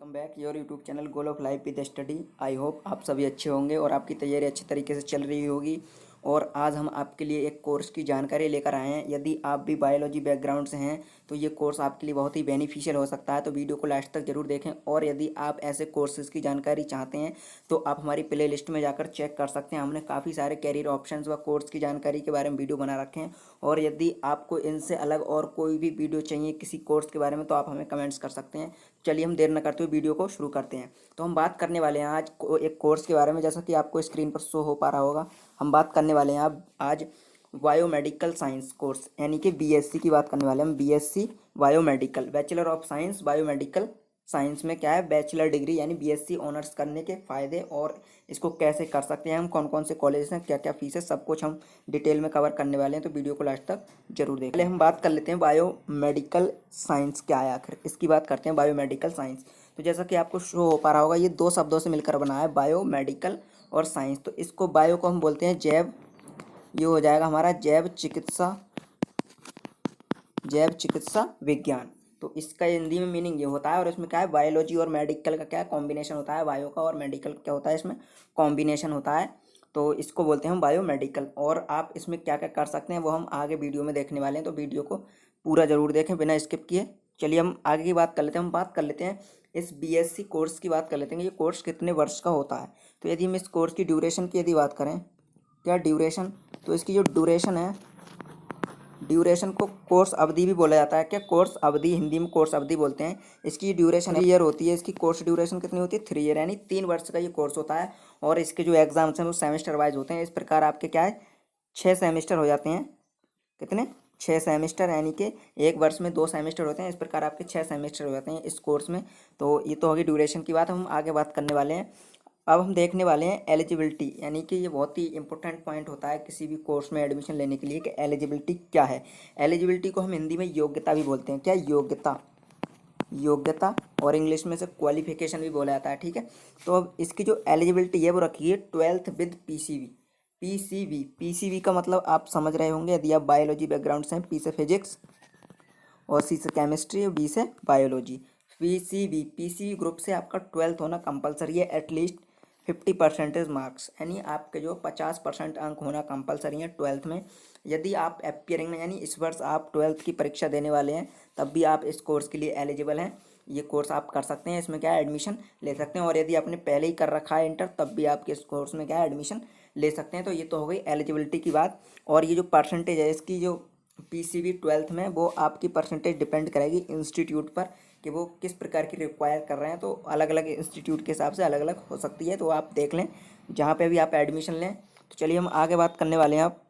Welcome back your YouTube channel goal of life with study. I hope आप सभी अच्छे होंगे और आपकी तैयारी अच्छी तरीके से चल रही होगी। और आज हम आपके लिए एक कोर्स की जानकारी लेकर आए हैं। यदि आप भी बायोलॉजी बैकग्राउंड से हैं तो ये कोर्स आपके लिए बहुत ही बेनिफिशियल हो सकता है, तो वीडियो को लास्ट तक जरूर देखें। और यदि आप ऐसे कोर्सेज़ की जानकारी चाहते हैं तो आप हमारी प्ले लिस्ट में जाकर चेक कर सकते हैं। हमने काफ़ी सारे कैरियर ऑप्शंस व कोर्स की जानकारी के बारे में वीडियो बना रखे हैं। और यदि आपको इनसे अलग और कोई भी वीडियो चाहिए किसी कोर्स के बारे में तो आप हमें कमेंट्स कर सकते हैं। चलिए हम देर न करते हुए वीडियो को शुरू करते हैं। तो हम बात करने वाले हैं आज एक कोर्स के बारे में, जैसा कि आपको स्क्रीन पर शो हो पा रहा होगा। हम बात करने वाले हैं अब आज बायोमेडिकल साइंस कोर्स यानी कि बीएससी की बात करने वाले हैं हम। BSc biomedical, bachelor of science biomedical science में क्या है, बैचलर डिग्री यानी बीएससी ऑनर्स करने के फ़ायदे और इसको कैसे कर सकते हैं हम, कौन कौन से कॉलेज हैं, क्या क्या फीस है, सब कुछ हम डिटेल में कवर करने वाले हैं। तो वीडियो को लास्ट तक जरूर देखें। पहले हम बात कर लेते हैं बायोमेडिकल साइंस क्या है आखिर, इसकी बात करते हैं। बायोमेडिकल साइंस तो जैसा कि आपको शो हो पा रहा होगा, ये दो शब्दों से मिलकर बना है, बायोमेडिकल और साइंस। तो इसको बायो को हम बोलते हैं जैव, ये हो जाएगा हमारा जैव चिकित्सा विज्ञान। तो इसका हिंदी में मीनिंग ये होता है। और इसमें क्या है, बायोलॉजी और मेडिकल का क्या कॉम्बिनेशन होता है, बायो का और मेडिकल क्या होता है, इसमें कॉम्बिनेशन होता है। तो इसको बोलते हैं बायोमेडिकल। और आप इसमें क्या क्या कर सकते हैं वो हम आगे वीडियो में देखने वाले हैं, तो वीडियो को पूरा ज़रूर देखें बिना स्किप किए। चलिए हम आगे की बात कर लेते हैं। हम बात कर लेते हैं इस बीएससी कोर्स की बात कर लेते हैं। ये कोर्स कितने वर्ष का होता है। तो यदि हम इस कोर्स की ड्यूरेशन की यदि बात करें, क्या ड्यूरेशन, तो इसकी जो ड्यूरेशन है, ड्यूरेशन को कोर्स अवधि भी बोला जाता है। क्या कोर्स अवधि, हिंदी में कोर्स अवधि बोलते हैं। इसकी ड्यूरेशन 3 ईयर होती है। इसकी कोर्स ड्यूरेशन कितनी होती है, 3 ईयर, यानी 3 वर्ष का ये कोर्स होता है। और इसके जो एग्जाम्स हैं वो सेमेस्टर वाइज होते हैं। इस प्रकार आपके क्या है, 6 सेमेस्टर हो जाते हैं। कितने, 6 सेमेस्टर, यानी कि एक वर्ष में 2 सेमेस्टर होते हैं। इस प्रकार आपके 6 सेमेस्टर हो जाते हैं इस कोर्स में। तो ये तो होगी ड्यूरेशन की बात। हम आगे बात करने वाले हैं। अब हम देखने वाले हैं एलिजिबिलिटी, यानी कि ये बहुत ही इंपॉर्टेंट पॉइंट होता है किसी भी कोर्स में एडमिशन लेने के लिए कि एलिजिबिलिटी क्या है। एलिजिबिलिटी को हम हिंदी में योग्यता भी बोलते हैं। क्या, योग्यता और इंग्लिश में से क्वालिफिकेशन भी बोला जाता है, ठीक है। तो अब इसकी जो एलिजिबिलिटी है वो रखी है 12th विद पीसीबी का मतलब आप समझ रहे होंगे। यदि आप बायोलॉजी बैकग्राउंड से हैं, पी से फिजिक्स और सी से केमिस्ट्री और बी से बायोलॉजी, पीसीबी ग्रुप से आपका 12th होना कंपलसरी है। एटलीस्ट 50% मार्क्स, यानी आपके जो 50% अंक होना कंपलसरी है 12th में। यदि आप अपियरिंग में, यानी इस वर्ष आप 12th की परीक्षा देने वाले हैं, तब भी आप इस कोर्स के लिए एलिजिबल हैं। ये कोर्स आप कर सकते हैं, इसमें क्या है, एडमिशन ले सकते हैं। और यदि आपने पहले ही कर रखा है इंटर, तब भी आप इस कोर्स में क्या है, एडमिशन ले सकते हैं। तो ये तो हो गई एलिजिबिलिटी की बात। और ये जो परसेंटेज है इसकी, जो पीसीबी 12th में, वो आपकी परसेंटेज डिपेंड करेगी इंस्टीट्यूट पर कि वो किस प्रकार की रिक्वायर कर रहे हैं। तो अलग अलग इंस्टीट्यूट के हिसाब से अलग अलग हो सकती है। तो आप देख लें जहाँ पे भी आप एडमिशन लें। तो चलिए हम आगे बात करने वाले हैं। आप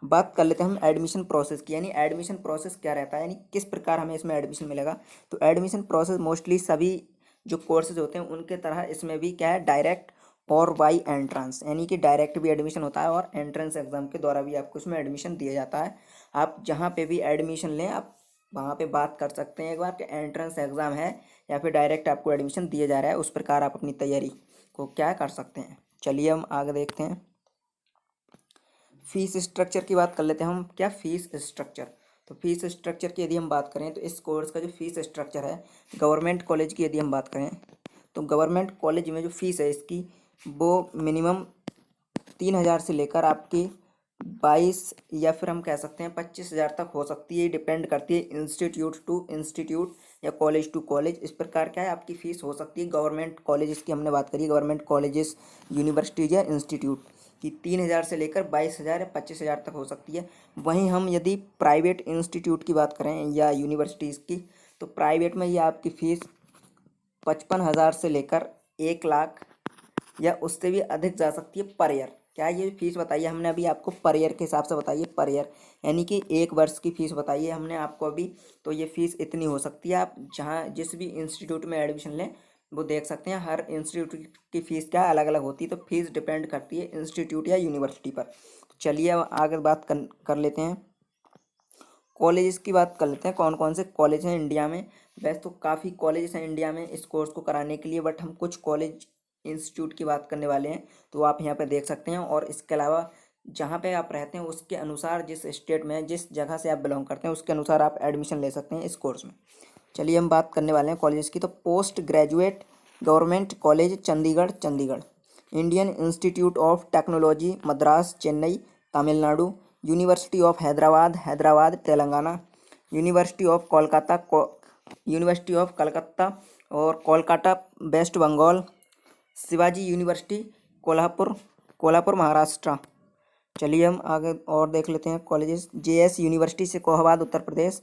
बात कर लेते हैं हम एडमिशन प्रोसेस की, यानी एडमिशन प्रोसेस क्या रहता है, यानी किस प्रकार हमें इसमें एडमिशन मिलेगा। तो एडमिशन प्रोसेस मोस्टली सभी जो कोर्सेज होते हैं उनके तरह इसमें भी क्या है, डायरेक्ट और बाई एंट्रेंस, यानी कि डायरेक्ट भी एडमिशन होता है और एंट्रेंस एग्जाम के द्वारा भी आपको इसमें एडमिशन दिया जाता है। आप जहाँ पे भी एडमिशन लें, आप वहाँ पे बात कर सकते हैं एक बार कि एंट्रेंस एग्ज़ाम है या फिर डायरेक्ट आपको एडमिशन दिया जा रहा है। उस प्रकार आप अपनी तैयारी को क्या कर सकते हैं। चलिए हम आगे देखते हैं। फीस स्ट्रक्चर की बात कर लेते हैं हम। क्या, फीस स्ट्रक्चर, तो फीस स्ट्रक्चर की यदि हम बात करें तो इस कोर्स का जो फीस स्ट्रक्चर है, गवर्नमेंट कॉलेज की यदि हम बात करें तो गवर्नमेंट कॉलेज में जो फीस है इसकी, वो मिनिमम 3,000 से लेकर आपकी 22 या फिर हम कह सकते हैं 25,000 तक हो सकती है। डिपेंड करती है इंस्टीट्यूट टू इंस्टीट्यूट या कॉलेज टू कॉलेज। इस प्रकार क्या है, आपकी फ़ीस हो सकती है। गवर्नमेंट कॉलेजेस की हमने बात करी, गवर्नमेंट कॉलेजेस, यूनिवर्सिटीज या इंस्टीट्यूट की 3,000 से लेकर 22,000 या 25,000 तक हो सकती है। वहीं हम यदि प्राइवेट इंस्टीट्यूट की बात करें या यूनिवर्सिटीज़ की, तो प्राइवेट में ये आपकी फ़ीस 55,000 से लेकर 1,00,000 या उससे भी अधिक जा सकती है पर ईयर। क्या, ये फीस बताइए हमने अभी आपको पर ईयर के हिसाब से बताइए, पर ईयर यानी कि एक वर्ष की फ़ीस बताइए हमने आपको अभी। तो ये फ़ीस इतनी हो सकती है। आप जहाँ जिस भी इंस्टीट्यूट में एडमिशन लें वो देख सकते हैं, हर इंस्टीट्यूट की फ़ीस क्या अलग अलग होती है। तो फीस डिपेंड करती है इंस्टीट्यूट या यूनिवर्सिटी पर। तो चलिए अब आगे बात कर लेते हैं। कॉलेजेस की बात कर लेते हैं, कौन कौन से कॉलेज हैं इंडिया में। वैसे तो काफ़ी कॉलेज हैं इंडिया में इस कोर्स को कराने के लिए, बट हम कुछ कॉलेज इंस्टीट्यूट की बात करने वाले हैं। तो आप यहाँ पे देख सकते हैं। और इसके अलावा जहाँ पे आप रहते हैं उसके अनुसार, जिस स्टेट में, जिस जगह से आप बिलोंग करते हैं उसके अनुसार आप एडमिशन ले सकते हैं इस कोर्स में। चलिए हम बात करने वाले हैं कॉलेज की। तो post graduate government college Chandigarh Chandigarh, Indian institute of technology Madras Chennai Tamil Nadu, university of Hyderabad Hyderabad Telangana, university of Kolkata university of Calcutta और कोलकाता वेस्ट बंगाल, शिवाजी यूनिवर्सिटी कोल्हापुर कोल्हापुर महाराष्ट्र। चलिए हम आगे और देख लेते हैं colleges. JS university Shikohabad Uttar Pradesh,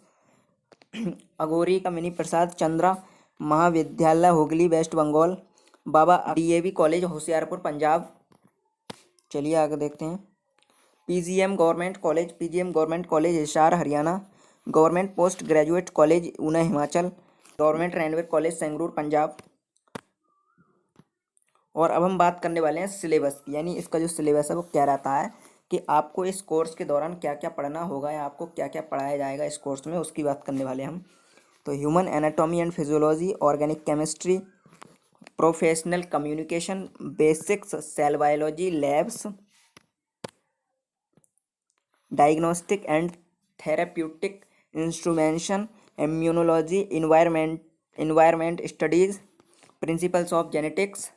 अघोरी का मिनी प्रसाद चंद्रा महाविद्यालय हुगली वेस्ट बंगाल, बाबा डीएवी कॉलेज होशियारपुर पंजाब। चलिए आगे देखते हैं। PGM government college Hisar Haryana, government post graduate college Una Himachal, government Ranbir college Sangrur Punjab. और अब हम बात करने वाले हैं सिलेबस की, यानी इसका जो सिलेबस है वो क्या रहता है कि आपको इस कोर्स के दौरान क्या क्या पढ़ना होगा या आपको क्या क्या पढ़ाया जाएगा इस कोर्स में, उसकी बात करने वाले हैं हम। तो human anatomy and physiology, organic chemistry, professional communication, basics cell biology labs, diagnostic and therapeutic instrumentation, immunology, environment studies, principles of genetics,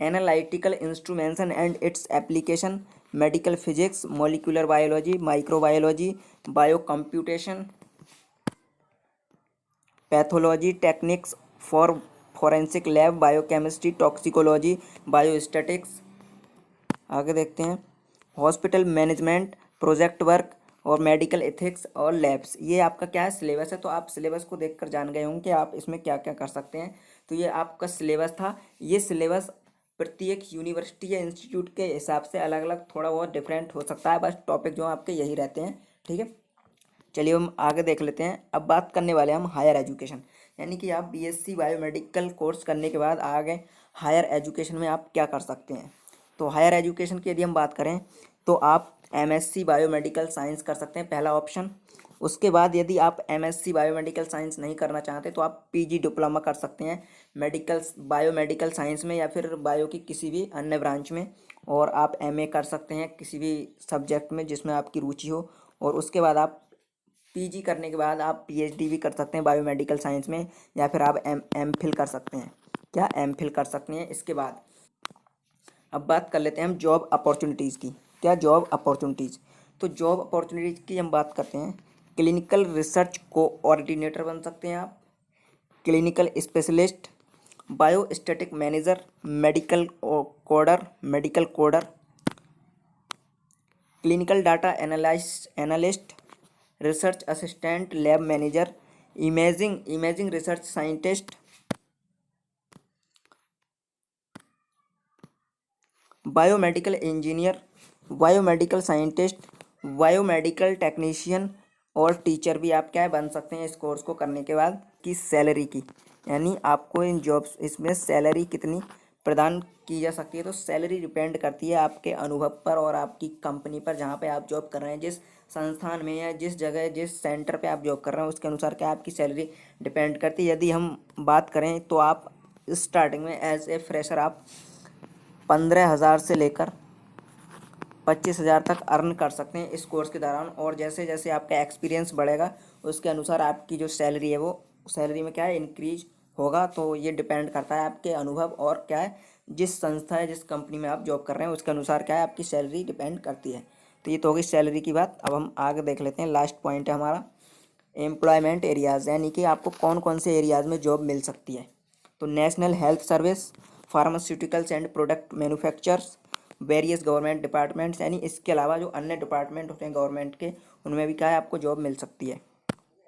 analytical instrumentation and its application, medical physics, molecular biology, microbiology, bio computation, pathology techniques for forensic lab, biochemistry, toxicology, biostatics. आगे देखते हैं। Hospital management, project work और medical ethics और labs. ये आपका क्या है syllabus है। तो आप सिलेबस को देखकर जान गए होंगे कि आप इसमें क्या क्या कर सकते हैं। तो ये आपका सिलेबस था। ये सिलेबस प्रत्येक यूनिवर्सिटी या इंस्टीट्यूट के हिसाब से अलग अलग थोड़ा बहुत डिफरेंट हो सकता है, बस टॉपिक जो आपके यही रहते हैं। ठीक है, चलिए हम आगे देख लेते हैं। अब बात करने वाले हैं हम हायर एजुकेशन, यानी कि आप बीएससी बायोमेडिकल कोर्स करने के बाद आगे हायर एजुकेशन में आप क्या कर सकते हैं। तो हायर एजुकेशन की यदि हम बात करें तो आप एमएससी बायोमेडिकल साइंस कर सकते हैं, पहला ऑप्शन। उसके बाद यदि आप एमएससी बायोमेडिकल साइंस नहीं करना चाहते तो आप पीजी डिप्लोमा कर सकते हैं बायोमेडिकल साइंस में या फिर बायो की किसी भी अन्य ब्रांच में। और आप एमए कर सकते हैं किसी भी सब्जेक्ट में जिसमें आपकी रुचि हो। और उसके बाद आप पीजी करने के बाद आप पीएचडी भी कर सकते हैं बायोमेडिकल साइंस में, या फिर आप एमफिल कर सकते हैं। क्या एमफिल कर सकते हैं। इसके बाद अब बात कर लेते हैं हम जॉब अपॉर्चुनिटीज़ की। क्या जॉब अपॉर्चुनिटीज़। तो जॉब अपॉर्चुनिटीज़ की हम बात करते हैं। क्लिनिकल रिसर्च कोऑर्डिनेटर बन सकते हैं आप, clinical specialist, biostatic manager, medical coder, clinical data analyst, research assistant, lab manager, imaging research scientist, biomedical engineer, biomedical scientist, biomedical technician और टीचर भी आप क्या बन सकते हैं इस कोर्स को करने के बाद की सैलरी की, यानी आपको इन जॉब्स इसमें सैलरी कितनी प्रदान की जा सकती है। तो सैलरी डिपेंड करती है आपके अनुभव पर और आपकी कंपनी पर जहाँ पे आप जॉब कर रहे हैं, जिस संस्थान में या जिस जगह जिस सेंटर पे आप जॉब कर रहे हैं उसके अनुसार क्या आपकी सैलरी डिपेंड करती है। यदि हम बात करें तो आप स्टार्टिंग में एज ए फ्रेशर आप 15,000 से लेकर 25,000 तक अर्न कर सकते हैं इस कोर्स के दौरान। और जैसे जैसे आपका एक्सपीरियंस बढ़ेगा उसके अनुसार आपकी जो सैलरी है वो सैलरी में क्या है इंक्रीज होगा। तो ये डिपेंड करता है आपके अनुभव और क्या है जिस संस्था है जिस कंपनी में आप जॉब कर रहे हैं उसके अनुसार क्या है आपकी सैलरी डिपेंड करती है। तो ये तो होगी सैलरी की बात। अब हम आगे देख लेते हैं। लास्ट पॉइंट है हमारा एम्प्लॉयमेंट एरियाज़, यानी कि आपको कौन कौन से एरियाज़ में जॉब मिल सकती है। तो national health service, pharmaceuticals and product manufacturers, various government departments, यानी इसके अलावा जो अन्य डिपार्टमेंट होते हैं गवर्नमेंट के उनमें भी क्या है आपको जॉब मिल सकती है।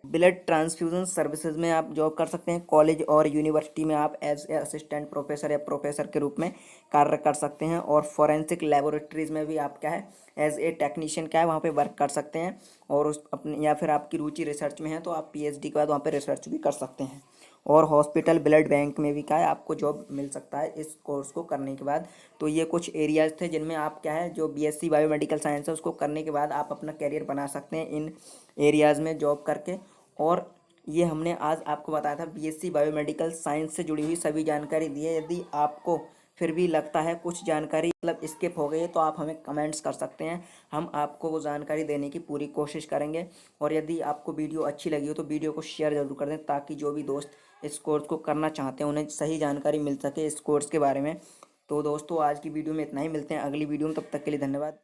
ब्लड ट्रांसफ्यूजन सर्विसेज में आप जॉब कर सकते हैं। कॉलेज और यूनिवर्सिटी में आप एज ए असिस्टेंट प्रोफेसर या प्रोफेसर के रूप में कार्य कर सकते हैं। और फॉरेंसिक लेबोरेटरीज में भी आप क्या है एज ए टेक्नीशियन क्या है वहाँ पे वर्क कर सकते हैं। और उस अपने या फिर आपकी रुचि रिसर्च में है तो आप पीएचडी के बाद वहाँ पे रिसर्च भी कर सकते हैं। और हॉस्पिटल ब्लड बैंक में भी क्या है आपको जॉब मिल सकता है इस कोर्स को करने के बाद। तो ये कुछ एरियाज थे जिनमें आप क्या है जो बीएससी बायोमेडिकल साइंस है उसको करने के बाद आप अपना कैरियर बना सकते हैं इन एरियाज़ में जॉब करके। और ये हमने आज आपको बताया था बीएससी बायोमेडिकल साइंस से जुड़ी हुई सभी जानकारी दी है। यदि आपको फिर भी लगता है कुछ जानकारी मतलब स्किप हो गई है तो आप हमें कमेंट्स कर सकते हैं, हम आपको वो जानकारी देने की पूरी कोशिश करेंगे। और यदि आपको वीडियो अच्छी लगी हो तो वीडियो को शेयर ज़रूर कर दें, ताकि जो भी दोस्त इस कोर्स को करना चाहते हैं उन्हें सही जानकारी मिल सके इस कोर्स के बारे में। तो दोस्तों आज की वीडियो में इतना ही, मिलते हैं अगली वीडियो में, तब तक के लिए धन्यवाद।